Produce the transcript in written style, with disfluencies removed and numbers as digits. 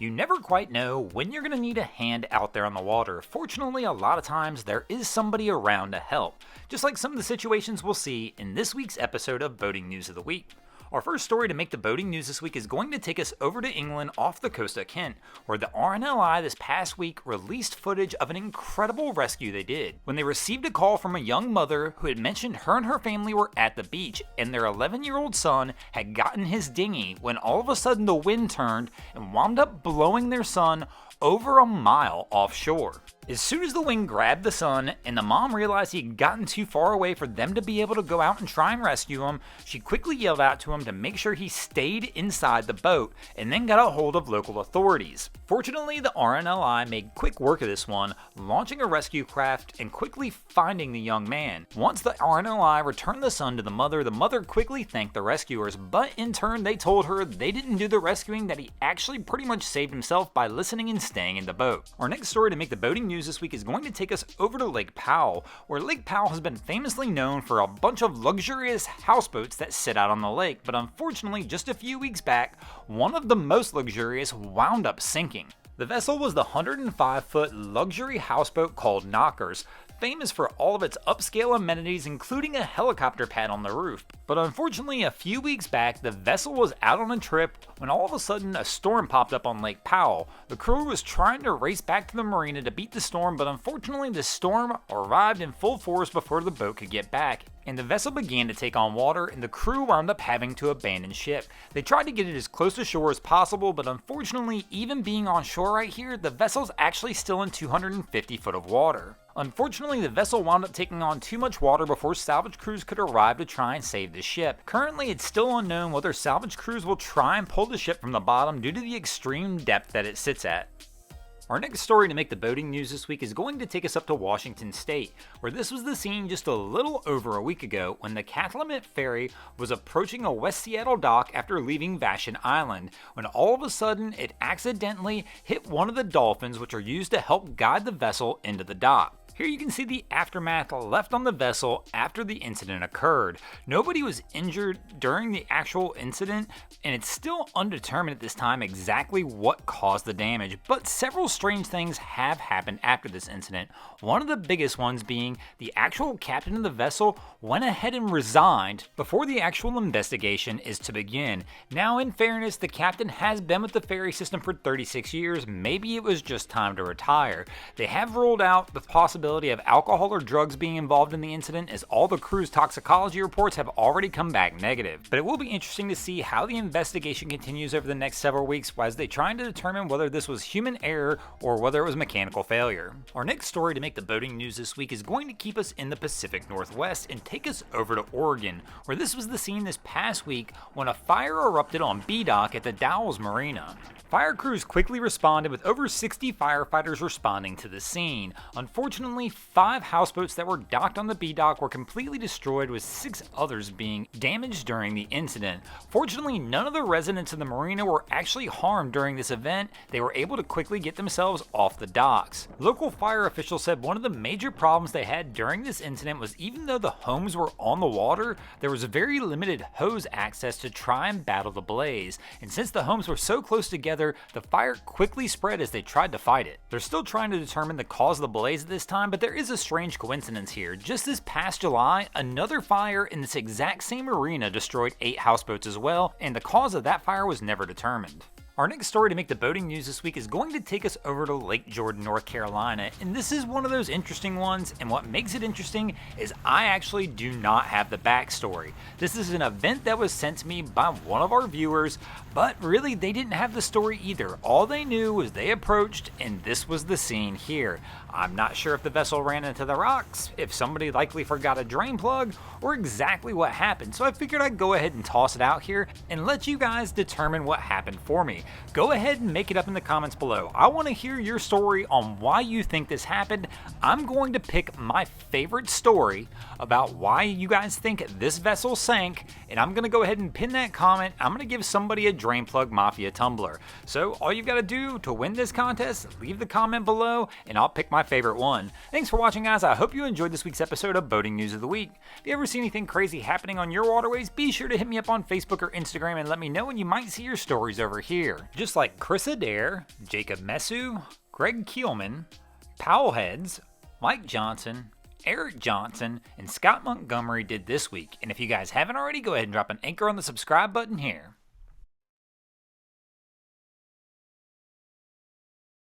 You never quite know when you're going to need a hand out there on the water. Fortunately, a lot of times there is somebody around to help, just like some of the situations we'll see in this week's episode of Boating News of the Week. Our first story to make the boating news this week is going to take us over to England off the coast of Kent, where the RNLI this past week released footage of an incredible rescue they did when they received a call from a young mother who had mentioned her and her family were at the beach and their 11-year-old son had gotten his dinghy when all of a sudden the wind turned and wound up blowing their son over a mile offshore. As soon as the wind grabbed the son and the mom realized he had gotten too far away for them to be able to go out and try and rescue him, she quickly yelled out to him to make sure he stayed inside the boat and then got a hold of local authorities. Fortunately, the RNLI made quick work of this one, launching a rescue craft and quickly finding the young man. Once the RNLI returned the son to the mother quickly thanked the rescuers, but in turn they told her they didn't do the rescuing, that he actually pretty much saved himself by listening and staying in the boat. Our next story to make the boating news this week is going to take us over to Lake Powell, where Lake Powell has been famously known for a bunch of luxurious houseboats that sit out on the lake, but unfortunately just a few weeks back, one of the most luxurious wound up sinking. The vessel was the 105-foot luxury houseboat called Knockers, famous for all of its upscale amenities including a helicopter pad on the roof. But unfortunately, a few weeks back, the vessel was out on a trip when all of a sudden a storm popped up on Lake Powell. The crew was trying to race back to the marina to beat the storm, but unfortunately the storm arrived in full force before the boat could get back, and the vessel began to take on water and the crew wound up having to abandon ship. They tried to get it as close to shore as possible, but unfortunately, even being on shore right here, the vessel's actually still in 250 foot of water. Unfortunately, the vessel wound up taking on too much water before salvage crews could arrive to try and save the ship. Currently, it's still unknown whether salvage crews will try and pull the ship from the bottom due to the extreme depth that it sits at. Our next story to make the boating news this week is going to take us up to Washington State, where this was the scene just a little over a week ago when the Cathlamet ferry was approaching a West Seattle dock after leaving Vashon Island, when all of a sudden it accidentally hit one of the dolphins which are used to help guide the vessel into the dock. Here you can see the aftermath left on the vessel after the incident occurred. Nobody was injured during the actual incident, and it's still undetermined at this time exactly what caused the damage, but several strange things have happened after this incident. One of the biggest ones being the actual captain of the vessel went ahead and resigned before the actual investigation is to begin. Now, in fairness, the captain has been with the ferry system for 36 years. Maybe it was just time to retire. They have ruled out the possibility of alcohol or drugs being involved in the incident, as all the crew's toxicology reports have already come back negative. But it will be interesting to see how the investigation continues over the next several weeks as they try to determine whether this was human error or whether it was mechanical failure. Our next story to make the boating news this week is going to keep us in the Pacific Northwest and take us over to Oregon, where this was the scene this past week when a fire erupted on Bdock at the Dowels Marina. Fire crews quickly responded with over 60 firefighters responding to the scene. Unfortunately, 5 houseboats that were docked on the Bdock were completely destroyed, with 6 others being damaged during the incident. Fortunately, none of the residents of the marina were actually harmed during this event. They were able to quickly get themselves off the docks. Local fire officials said one of the major problems they had during this incident was even though the homes were on the water, there was very limited hose access to try and battle the blaze. And since the homes were so close together, the fire quickly spread as they tried to fight it. They're still trying to determine the cause of the blaze at this time, but there is a strange coincidence here. Just this past July, another fire in this exact same marina destroyed 8 houseboats as well, and the cause of that fire was never determined. Our next story to make the boating news this week is going to take us over to Lake Jordan, North Carolina, and this is one of those interesting ones, and what makes it interesting is I actually do not have the backstory. This is an event that was sent to me by one of our viewers, but really they didn't have the story either. All they knew was they approached and this was the scene here. I'm not sure if the vessel ran into the rocks, if somebody likely forgot a drain plug, or exactly what happened, so I figured I'd go ahead and toss it out here and let you guys determine what happened for me. Go ahead and make it up in the comments below. I want to hear your story on why you think this happened. I'm going to pick my favorite story about why you guys think this vessel sank, and I'm going to go ahead and pin that comment. I'm going to give somebody a Drain Plug Mafia tumbler. So all you've got to do to win this contest, leave the comment below, and I'll pick my favorite one. Thanks for watching, guys. I hope you enjoyed this week's episode of Boating News of the Week. If you ever see anything crazy happening on your waterways, be sure to hit me up on Facebook or Instagram and let me know, and you might see your stories over here. career, just like Chris Adair, Jacob Mesu, Greg Keelman, Powell Heads, Mike Johnson, Eric Johnson, and Scott Montgomery did this week. And if you guys haven't already, go ahead and drop an anchor on the subscribe button here.